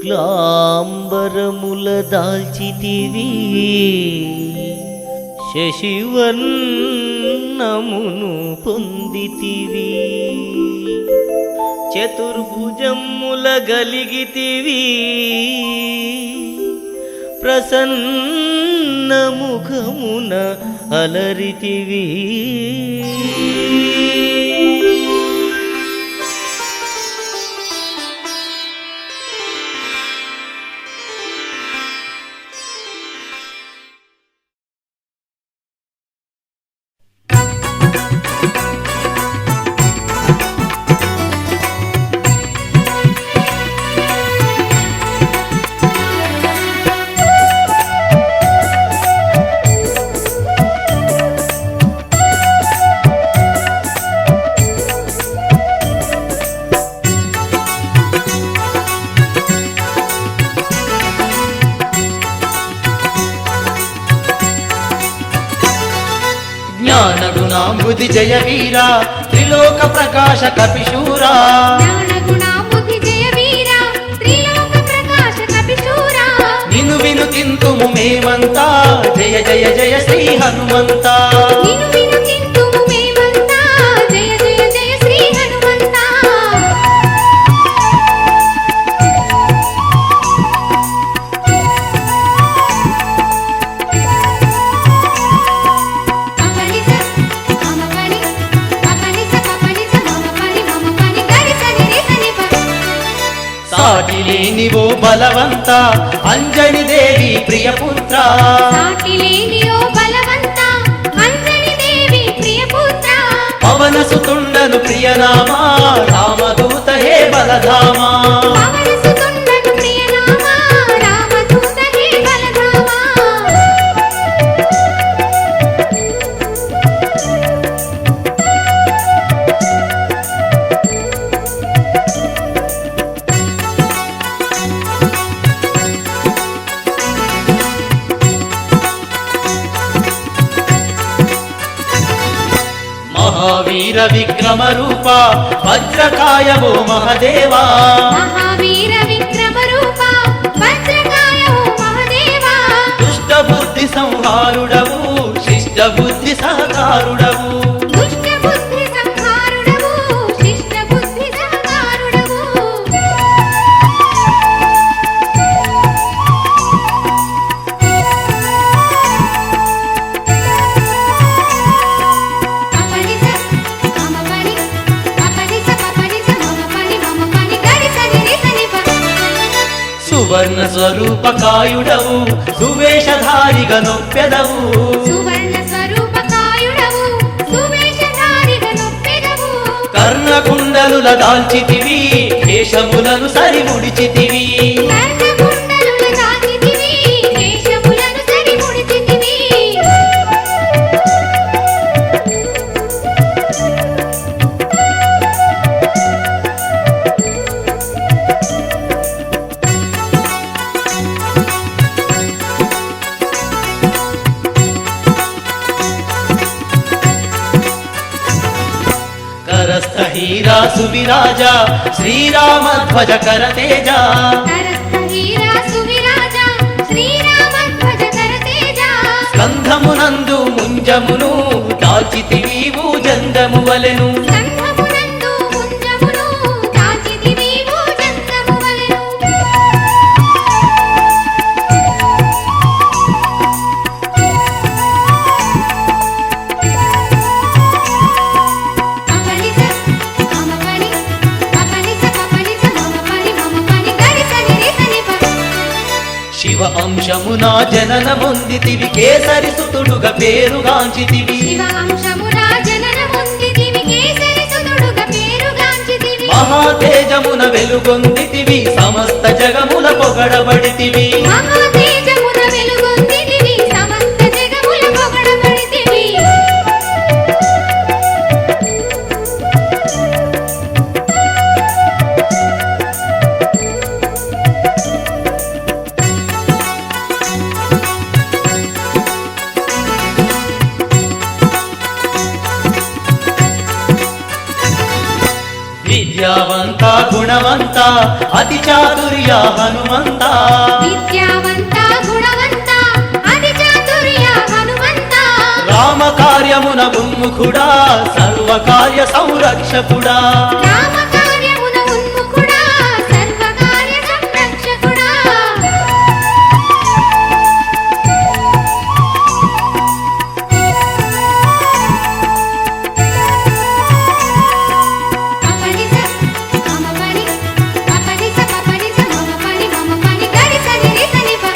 శుక్లాంబరముల దాల్చితివి శశివర్ణమును పొందితివి చతుర్భుజముల గలిగితివి ప్రసన్న ముఖమున అలరితివి జ్ఞానగుణాంబుధి జయ వీరా త్రిలోక ప్రకాశ కపిశూరా జ్ఞానగుణాంబుధి జయ వీరా త్రిలోక ప్రకాశ కపిశూరా నిను విను తింతుము మేమంతా జయ జయ జయ శ్రీ హనుమంతా నిను విను తింతుము మేమంతా జయ జయ జయ శ్రీ హనుమంతా పపనిస మమపని పపనిస పపనిస మమపని మమపని గరిసని రిసని ప సాటి లేనివో బలవంత అంజని దేవి ప్రియపుత్ర సాటి లేని ఓ బలవంత అంజని దేవి ప్రియపుత్ర పవన సుతుండను ప్రియనామా రామదూత హే బలధామా పవన సుతుండను ప్రియనామా రామదూత హే బలధామా మహావీర విక్రమ రూప వజ్రకాయవో మహదేవా మహావీర విక్రమ రూప వజ్రకాయ ఓ మహదేవా దుష్ట బుద్ధి సంహారుడవు శిష్ట బుద్ధి సహకారుడవు దుష్ట బుద్ధి సంహారుడవు శిష్ట బుద్ధి సహకారుడవు పపనిస మమపని పపనిస పపనిస మమపని మమపని గరిసని రిసని ప సువర్ణ స్వరూప కాయుడవు సువేషధారిగా నొప్పెదవు సువర్ణ స్వరూప కాయుడవు సువేషధారిగా నొప్పెదవు కర్ణకుండలుల దాల్చితివి కేశములను సరిముడిచితివి కర్ణకుండలుల దాచితివి కేశములను సరిముడిచితివి కరస్థ హీరా సువిరాజ శ్రీరామధ్వజ కరతేజ కరస్థ హీరా సువిరాజ శ్రీరామధ్వజ కరతేజ స్కంధమునందు ముంజమును దాల్చితివి భూజంగము వలెను స్కంధమునందు ముంజమును దాచితివి భుజంగము వలెను పపనిస మమపని పపనిస పపనిస మమపని మమపని గరిసని రిసని ప శివ అంశమున జనన పొందితివి కేసరి సుతుడుగా పేరుగాంచితివి శివ అంశమున జనన పొందితివి కేసరి సుతుడుగా పేరుగాంచితివి మహాతేజమున వెలుగొందితివి సమస్త జగముల పొగడబడితివి మహాతేజమున వెలుగొందితివి సమస్త జగముల పొగడబడితివి విద్యావంత గుణవంత అతి చాతుర్య హనుమంత విద్యావంత గుణవంత అతి చాతుర్య హనుమంత రామ కార్యమున ఉన్ముఖుడా సర్వకార్య సంరక్షకుడా రామ కార్యమున ఉన్ముఖుడా సర్వకార్య సంరక్షకుడా పపనిస మమపని పపనిస పపనిస మమపని మమపని గరిసని రిసని ప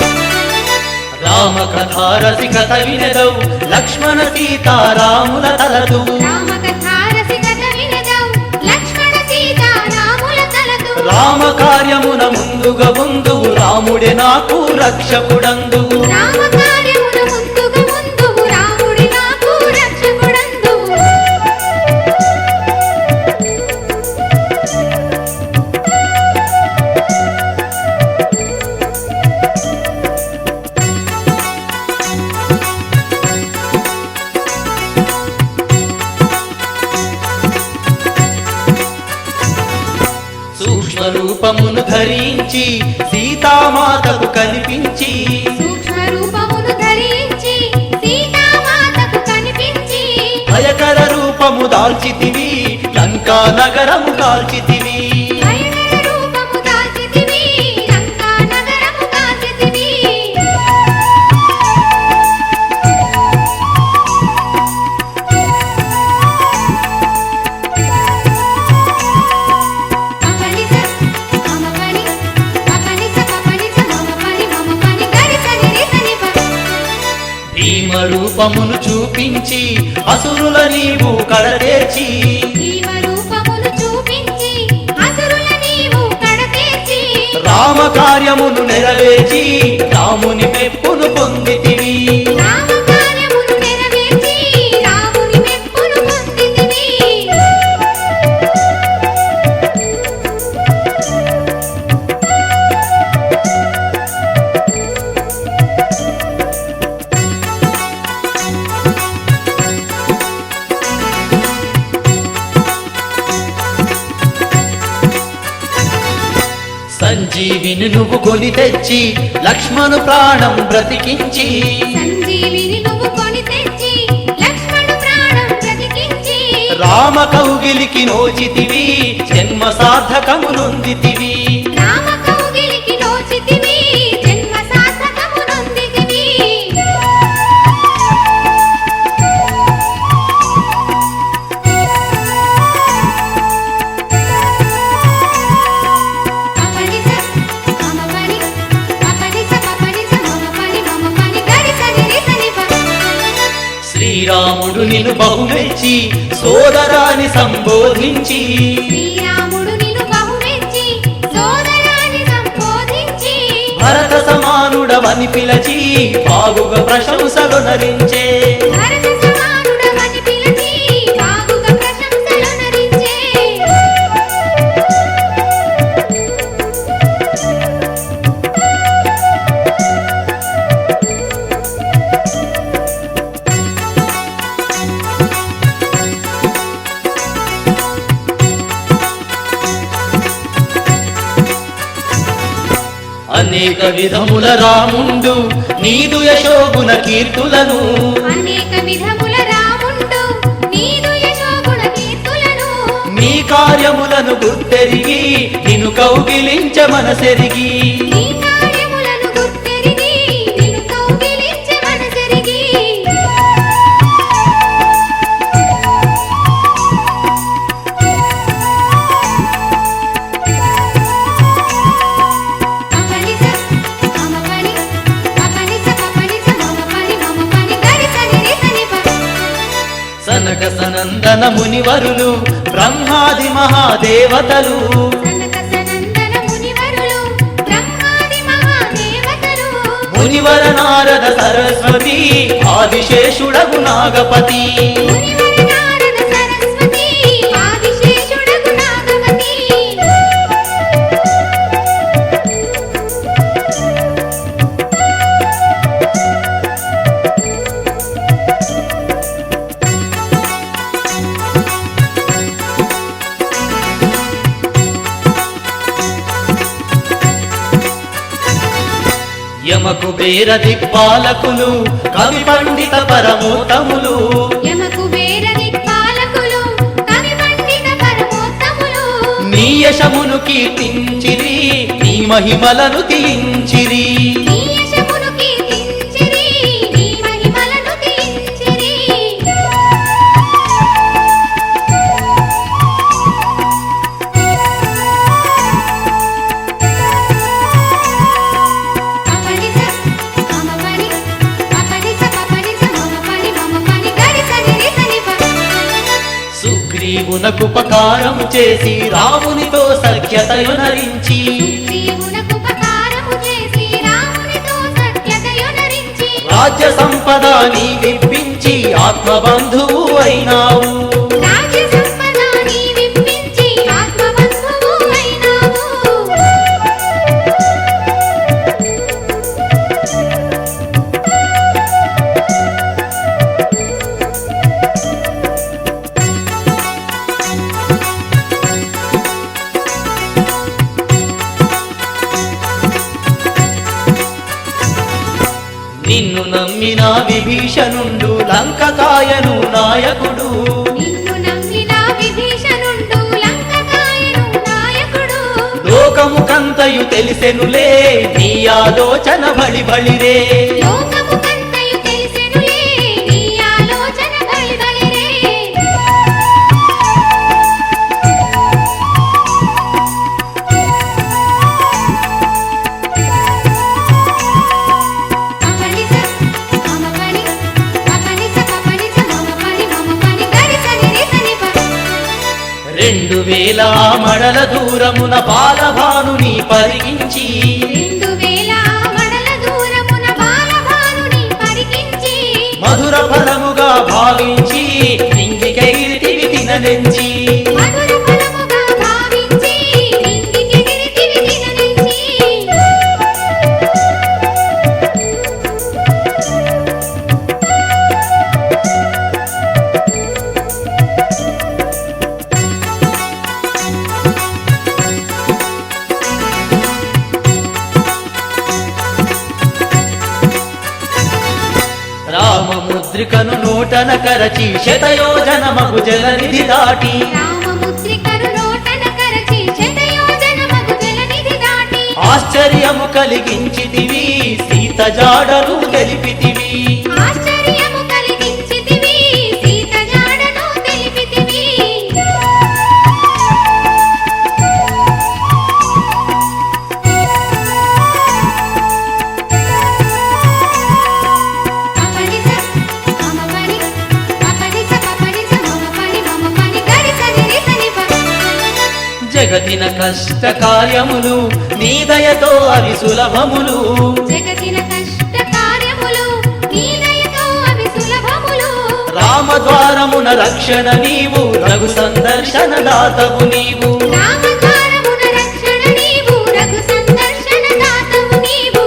రామ కథారసికత వినదవు లక్ష్మణ సీతారాముల తలదు రామకథారసికత వినదౌ లక్ష్మణ సీతారాముల తలదు రామ కార్యమున ముందువు రాముడే నాకు రక్షకుడందువు రామ కార్యమున ముందువు రాముడి నాకు రక్షకుడందువు సూక్ష్మ రూపమును ధరించి సీతామాతకు కనిపించి సూక్ష్మ రూపమును ధరించి సీతామాతకు కనిపించి భయకర రూపము దాల్చితివి లంకా నగరము కాల్చితివి భయకర రూపము దాల్చితివి లంకా నగరము కాల్చితివి పపనిస మమపని పపనిస పపనిస మమపని మమపని గరిసని రిసని ప భీమ రూపమును చూపించి అసురుల నీవు కడతేర్చి జీవ రూపమును చూపించి అసురుల నీవు కడతేర్చి రామ కార్యమును నెరవేర్చి రాముని మెప్పును పొందితివి రామ కార్యమును నెరవేర్చి రాముని మెప్పును పొందితివి సంజీవిని నువ్వు కొని తెచ్చి లక్ష్మణు ప్రాణం బ్రతికించి సంజీవిని నువ్వు కొని తెచ్చి లక్ష్మణ ప్రాణం బ్రతికించి రామ కౌగిలికి నోచితివి జన్మ సార్థకమునొందితివి రామ కౌగిలికి నోచితివి జన్మ సార్థకము నొందితివి పపనిస మమపని పపనిస పపనిస మమపని మమపని గరిసని రిసని ప శ్రీరాముడు నిన్ను బహుమెచ్చి సోదరాని సంబోధించి శ్రీరాముడు నిన్ను బహుమెచ్చి సోదరాని సంబోధించి భరత సమానుడవని పిలచి బాగుగా ప్రశంసలొనరించే భరత సమానుడవని పిలిచి బాగుగా ప్రశంసలొనరించే అనేక విధముల రాముండు నీదు యశోగుణ కీర్తులను అనేక విధముల రాముండు నీదు యశోగుణ కీర్తులను నీ కార్యములను గుర్తెరిగి నిన్ను కౌగిలించ మనసెరిగి నీ కార్యములను గుర్తెరిగి నిన్ను కౌగిలించె మనసెరిగి పపనిస మమపని పపనిస పపనిస మమపని మమపని గరిసని రిసని ప సనక సనందన మునివరులు బ్రహ్మాది మహాదేవతలు సనక సనందన మునివరులు బ్రహ్మాది మహాదేవతలు మునివర నారద సరస్వతి ఆదిశేషుడగు నాగపతి మునివర నారద సరస్వతి ఆదిశేషుడగు నాగవతి యమకు బేర దిక్పాలకులు కవి పండిత పరమోత్తములు యమకు వేర దిక్పాలకులు కవి పండిత పరమోత్తములు నీ యశమును కీర్తించిరి నీ మహిమలను తీయించిరి నీ యశమును కీర్తించిరి నీ మహిమలను తీయించిరి పపనిస మమపని పపనిస పపనిస మమపని మమపని గరిసని రిసని ప సుగ్రీవునకుపకారము చేసి రామునితో సఖ్యతయునరించి జీవునకుపకారము చేసి రామునితో సఖ్యతయునరించి రాజ్య సంపద నీవిప్పించి ఆత్మబంధువు అయినావు రాజ్య సంపద నీవిప్పించి ఆత్మబంధువు అయినావు నిన్ను నమ్మిన విభీషణుండు లంకకాయను నాయకుడు నిన్ను నమ్మిన విభీషణుండు లంకకాయను నాయకుడు లోకము కంతయు తెలిసెనులే నీ ఆలోచన బలి బలిరే లోకము కంతయు తెలిసెనులే నీ ఆలోచన బలిబలిరే పపనిస మమపని పపనిస పపనిస మమపని మమపని గరిసని రిసని ప 2000 మడల దూరమున బాలభానుని పరిగించి 2000 మడల దూరమున బాలభానుని పరికించి మధుర ఫలముగా భావించి నింగికైరిటివి తిననెంచి మధుర ఫలముగా భావించి నింగికెగిరితివి తిననించి రామముద్రికను నోటన కరచి శతయోజనమగు జలనిధి దాటి రామముద్రికను నోటన కరచి శతయోజనమగు జలనిధి దాటి ఆశ్చర్యము కలిగించితివి సీత జాడను తెలిపితివి ఆశ్చర్యము కలిగించితివి సీత జాడను తెలిపితివి పపనిస మమపని పపనిస పపనిస మమపని మమపని గరిసని రిసని ప జగతిన కష్ట కార్యములు నీ దయతో అవి సులభములు జగతిన కష్ట కార్యములు నీ దయతో అవి సులభములు రామద్వారమున రక్షణ నీవు రఘు సందర్శన దాతవు నీవు రామద్వారమున రక్షణ నీవు రఘు సందర్శన దాతవు నీవు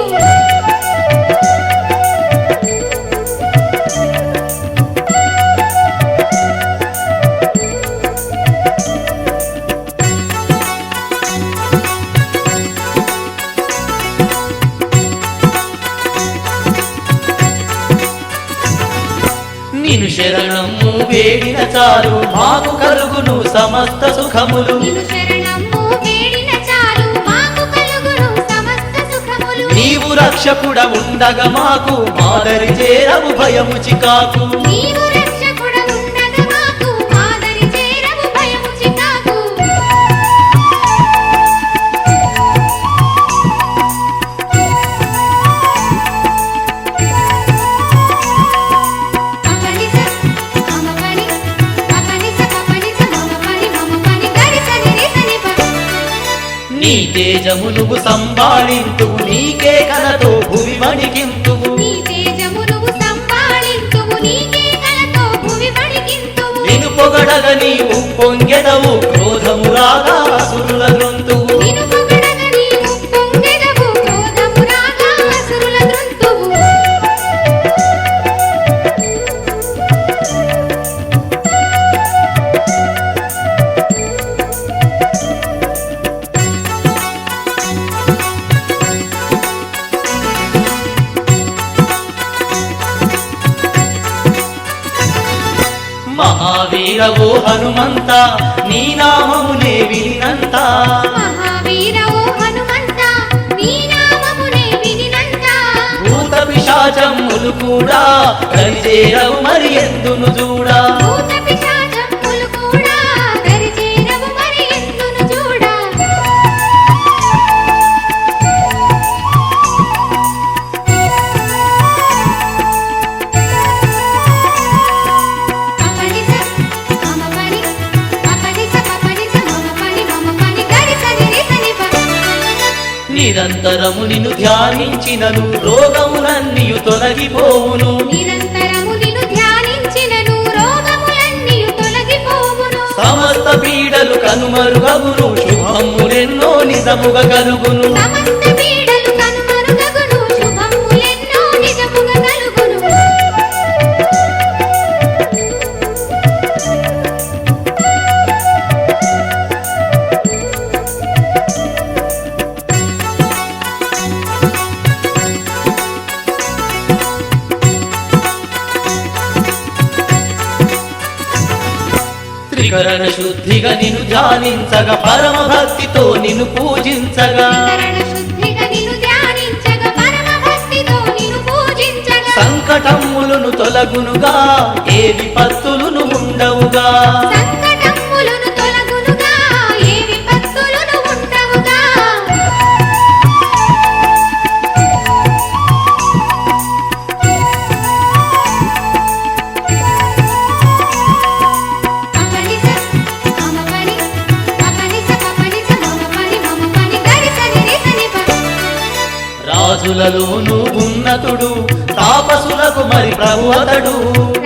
నిన్ను శరణము వేడిన చాలు మాకు కలుగును సమస్త సుఖములు నిన్ను శరణము వేడిన చాలు మాకు కలుగును సమస్త సుఖములు నీవు రక్షకుడ ఉండగా మాకు మాదరి చేరవు భయము చికాకు నీవు రక్షకుడ ఉండగా మాకు మాదరి చేరవు భయము చికాకు పపనిస మమపని పపనిస పపనిస మమపని మమపని గరిసని రిసని ప నీ తేజము నువ్వు సంభాళింతు నీకే కలతో భువి వణికింతువు నీ తేజము నువ్వు సంపాళింతువు నీకే కలతో భువి వణికింతువు నిన్ను పొగడగ నీవు పొంగెదవు క్రోధము రాగా అసురుల గొంతువు నిన్ను పొగడగ నీవు పొంగెదవు క్రోధము రాగా అసురుల గొంతువు మహావీరవో హనుమంత నీ నామమునే వినినంత మహావీర ఓ హనుమంత నీ నామమునే వినినంత భూత పిశాచములు కూడా దరిచేరవు మరి ఎందును చూడా భూత పిశాచములు కూడా దరిచేరవు మరి ఎందును చూడా అపనిస మమపని అపనిస పపనిస మమపని మమపని గరిసని రిసని ప నిరంతరము నిన్ను ధ్యానించినను రోగములన్నీయు తొలగిపోవును నిరంతరము నిన్ను ధ్యానించినను రోగములన్నీయు తొలగిపోవును సమస్త పీడలు కనుమరుగవును శుభములెన్నో నిజముగా కలుగును సమస్త పీడలు కనుమరుగగును శుభములెన్నో నిజముగా కలుగును త్రికరణ శుద్ధిగా నిన్ను ధ్యానించగా పరమ భక్తితో నిన్ను పూజించగా త్రికరణ శుద్ధిగా నిన్ను ధ్యానించగా పరమ భక్తితో నిన్ను పూజించగా సంకటములను తొలగునుగా ఏ విపత్తులను ఉండవుగా సంకటములను తొలగునుగా ఏ విపత్తులను ఉండవుగా అపనిస మమపని అపనిస పపనిస మమపని మమపని గరిసని రిసని ప రాజులలోను ఉన్నతుడు తాపసులకు మరి ప్రభు అతడు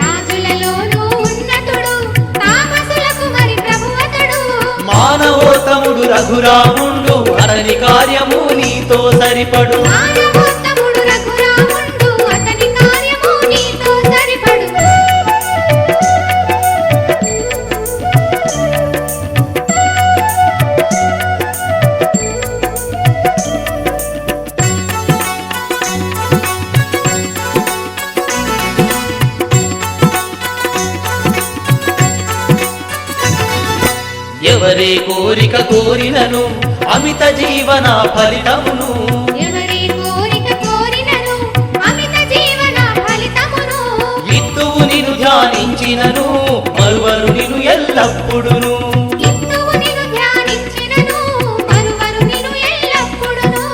రాజులలోనూ ఉన్నతుడు తాపసులకు మరి ప్రభువతడు మానవోత్తముడు రఘురాముండు అతని కార్యము నీతో సరిపడు మానవోత్తముడు రఘురాముండు అతని కార్యము నీతో సరిపడు ఎవరే కోరిక కోరినను అమిత జీవన ఫలితమును ఎవరి కోరిక కోరినను అమిత జీవన ఫలితమును విత్తువు నిన్ను ధ్యానించినను మరువరు నిన్ను ఎల్లప్పుడును ఇందువు నిన్ను ధ్యానించినను మరువరు నిన్ను ఎల్లప్పుడును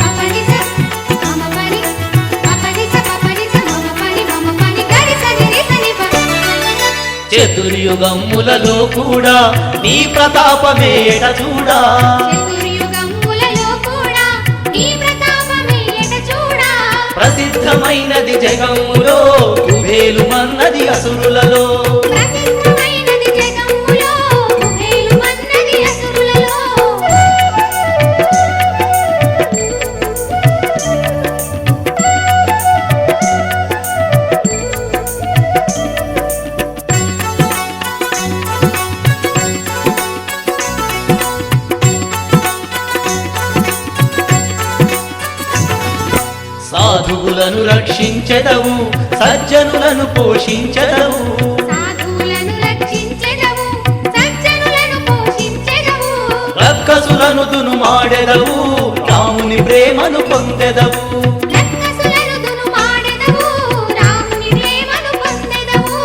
అపనిస మమపని అపనిస పపనిస మమపని మమపని గరిసని రిసని ప చతుర్యుగములలో కూడా నీ ప్రతాపమే ఎట చూడా చతుర్యుగములలో కూడా నీ ప్రతాపమే ఎట చూడా ప్రసిద్ధమైనది జగములో కుబేలు మన్నది అసురులలో ప్రసిద్ధమైనది జగములో కుబేలుమన్నది అసురులలో సాధువులను రక్షించెదవు సజ్జనులను పోషించెదవు సాధువులను రక్షించెదవు సజ్జనులను పోషించెదవు రక్కసులను దునుమాడెదవు రాముని ప్రేమను పొందెదవు రక్కసులను దునుమాడెదవు రాముని ప్రేమను పొందెదవు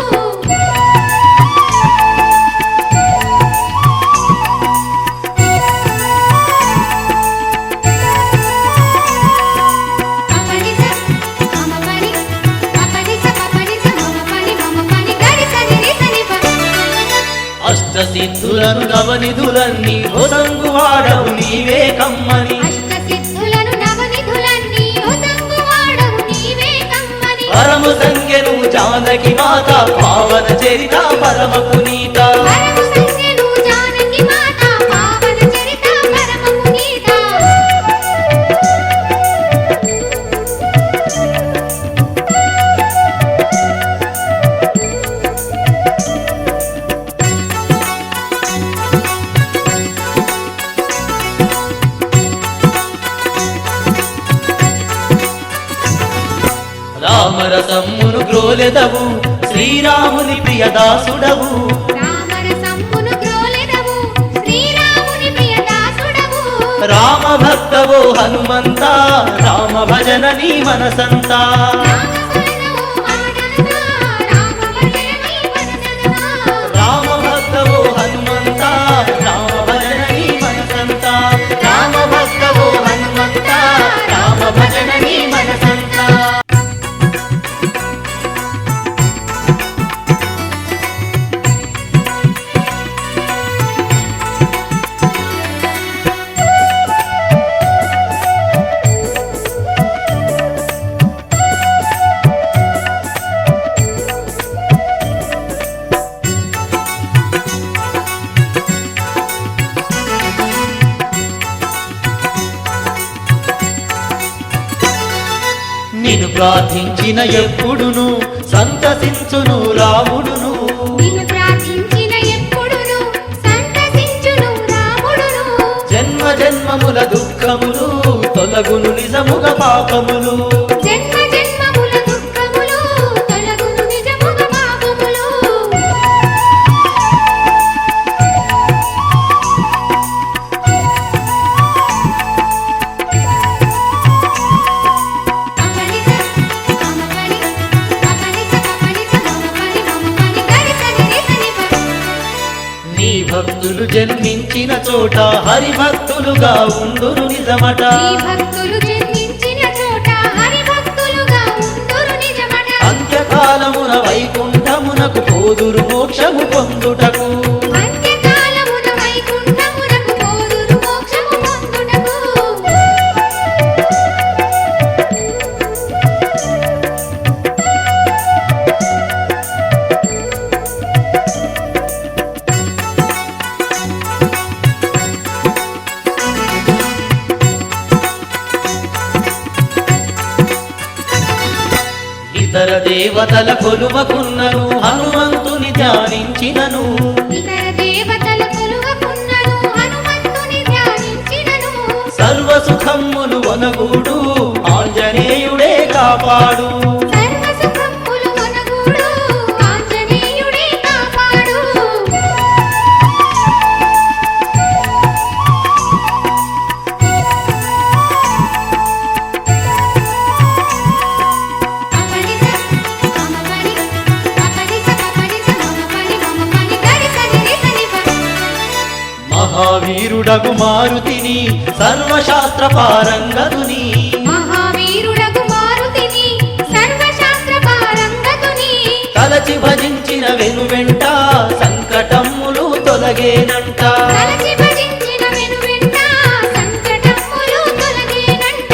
అపనిస మమపని అపనిస పపనిస మమపని మమపని గరిసని రిసని ప అష్టసిద్ధులను నవనిధులన్నీ ఒసంగు వాడవు నీవే కమ్మని అష్టసిద్ధులను నవనిధులన్నీ ఒసంగు వాడవు నీవే కమ్మని పరము సంఖ్యను జానకి మాత పావన చరిత పరమ పునీత పరమ సంఖ్యను జానకి మాత పావన చరిత పరమ పునీత రామరసమ్మును గ్రోలెదవు శ్రీరాముని ప్రియదాసుడవు రామరసంబును గ్రోలెదవు శ్రీరాముని ప్రియదాసుడవు రామ భక్తవో హనుమంత రామ భజన నీ మనసంతా రామశరణము ఆడనగా రామ భజన నీ మనసనగా రామ భక్తవో హనుమంత రామ భజన నీ మనసంతా రామ భక్తవో హనుమంత రామ భజన నీ మనసంతా నిన్ను ప్రార్థించిన ఎప్పుడును సంతసించును రాముడును నిన్ను ప్రార్థించిన ఎప్పుడును సంతసించును రాముడును జన్మ జన్మముల దుఃఖములు తొలగును నిజముగ పాపములు జన్మ జన్మముల దుఃఖములు తొలగును నిజముగ పాపములు అపనిస అమపని అపనిస అపనిస మమపని మమపని గరిసని రిసని ప నీ భక్తులు జన్మించిన చోట హరి భక్తులుగా ఉండును నిజమట ఈ భక్తులు జన్మించిన చోట హరి భక్తులుగా ఉందురు నిజమట అంత్యకాలమున వైకుంఠమునకు పోదురు మోక్షము పొందుటకు అంత్యకాలమున వైకుంఠమునకు పోదురు మోక్షము పొందుటకు ఇతర దేవతల కొలువకున్నను హనుమంతుని ధ్యానించినను ఇతర దేవతల కొలువకున్నను హనుమంతుని ధ్యానించినను సర్వ సుఖమ్ములు వనగూడు ఆంజనేయుడే కాపాడు సర్వ సుఖములు వనగూడు ఆంజనేయుడే కాపాడు అపనిస అమపని అపనిస అపనిస మమపని మమపని గరిసని రిసని ప మహావీరుడగు మారుతిని సర్వశాస్త్ర పారంగతుని మహావీరుడగు మారుతిని సర్వశాస్త్ర పారంగతుని తలచి భజించిన వెనువెంట సంకటములు తొలగేనంట తలచి భజించిన వెనువెంట సంకటములు తొలగేనంట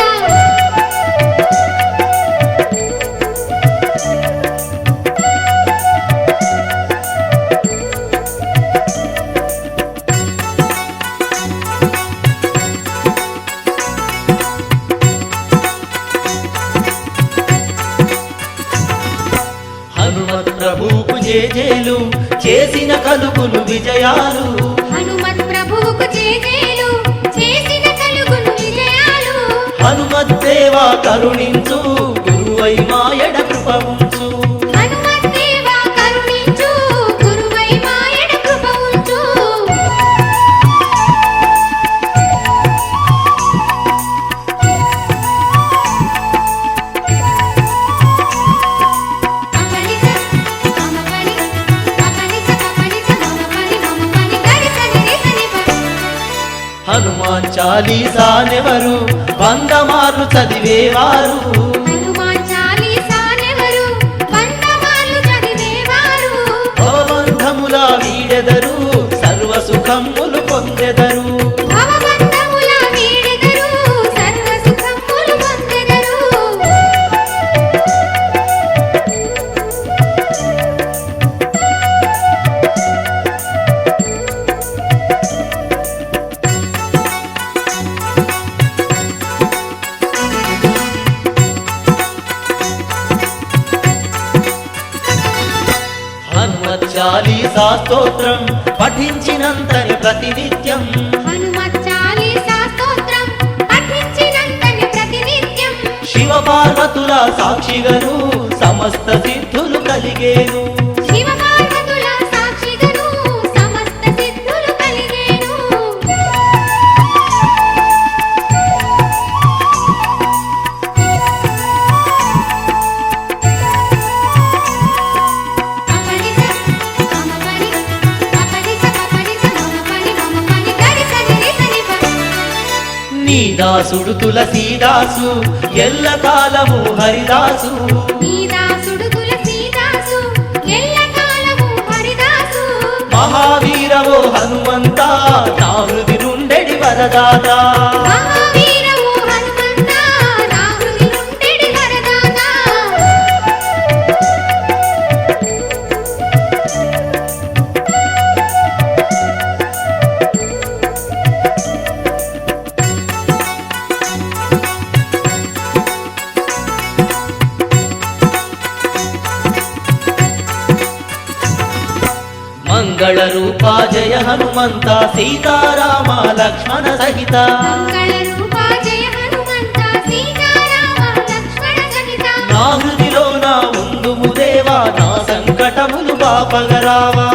హనుమత్ ప్రభువుకు జేజేలు చేసిన కలుగులు విజయాలు హనుమత్ ప్రభువుకు జేజేలు చేసిన కలుగును విజయాలు హనుమత్ దేవా కరుణించు గురువై మాయడ కృప ఉంచు హనుమత్ దేవా కరుణించు గురువై మాయడ కృప ఉంచు అపనిస అమపని అపనిస అపనిస మమపని మమపని గరిసని రిసని ప హనుమాన్ చాలీసానెవరు 100 మార్లు చదివేవారు హనుమాన్ చాలీసానెవరు 100 మార్లు చదివేవారు భవబంధముల వీడెదరు సర్వ సుఖములు పొందెదరు భవబంధముల వీడెదరు సర్వ సుఖములు పొందెదరు హనుమత్ చాలీసా స్తోత్రం పఠించినంతని ప్రతినిత్యం హనుమత్ చాలీసా స్తోత్రం పఠించినంతని ప్రతినిత్యం శివ పార్వతుల సాక్షిగను సమస్త సిద్ధులు కలిగేను శివ పార్వతుల సాక్షిగను సమస్త సిద్ధులు కలిగేను అపనిస మమపని అపనిస మపనిస మమపని మమపని గరిస నిరిసనిప నీ దాసుడు తులసీదాసు ఎల్ల కాలము హరిదాసు నీ దాసుడు తులసీదాసు ఎల్లకాలము హరిదాసు మహావీరవో హనుమంత నా హృది నుండెడి వరదాత మహావీరము హనుమంత నా హృది నుండెడి వరదాత మంగళ రూపా జయ హనుమంత సీతారామ లక్ష్మణ సహిత మంగళ రూపా జయ హనుమంత సీతారామ లక్ష్మణ సహిత నా హృదిలో నా ఉందుము దేవా నా సంకటములు బాపగరావా